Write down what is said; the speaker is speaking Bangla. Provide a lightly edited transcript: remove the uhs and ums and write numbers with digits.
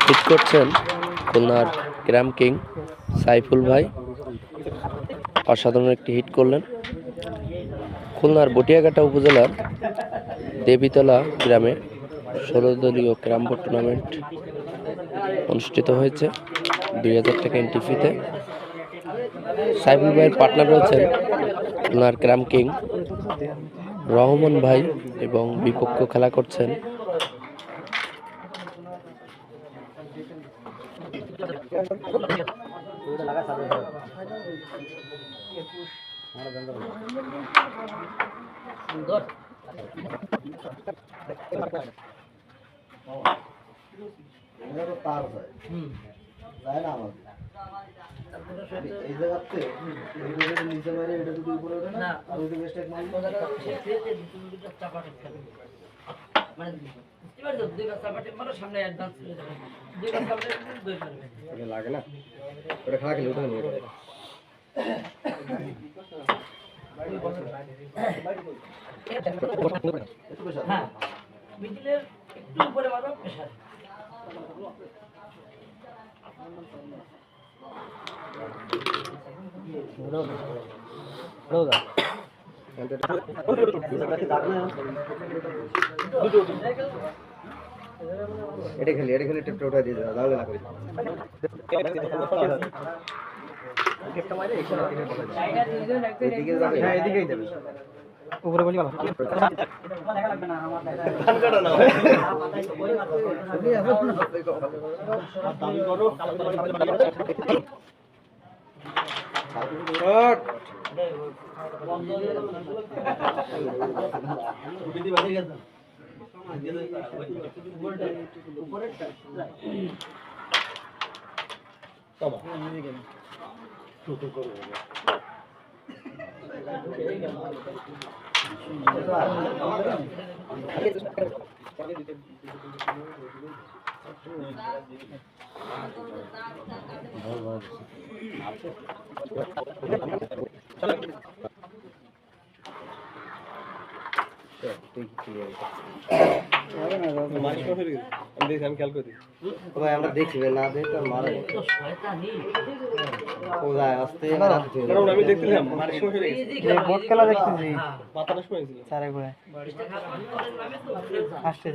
হিট করছেন খুলনার গ্রাম কিং সাইফুল ভাই। অসাধারণ একটি হিট করলেন। খুলনার বটিয়াঘাটা উপজেলার দেবীতলা গ্রামে 16 দলীয় ক্যারাম বোর্ড টুর্নামেন্ট অনুষ্ঠিত হয়েছে 2000 টাকা এন্ট্রি ফিতে। সাইফুল ভাইয়ের পার্টনার রয়েছেন খুলনার ক্যারাম কিং রহমান ভাই এবং বিপক্ষ খেলা করছেন লাগে না ওটা খাওয়া খেলে ওটা নিয়ে হ্যাঁ মিডিলের একটু উপরে মারো প্রেসার এটা খেলে টেপটা উঠা দিয়ে দাও তাহলে না করি টেপটা মারে এদিকে যাবে হ্যাঁ এদিকেই যাবে উপরে বলি ভালো দেখা লাগবে না আমার ধান কাটা না দাবি করো শট বন্ধ দিয়ে বিধি বাজে গেছে উপরেরটা বাবা ছোট করে আমরা দেখছি না দেখতে মারা আমি দেখছিলাম বোট খেলা দেখতেছি মাথাটা শুয়েছিল সারা ঘুরে আসছে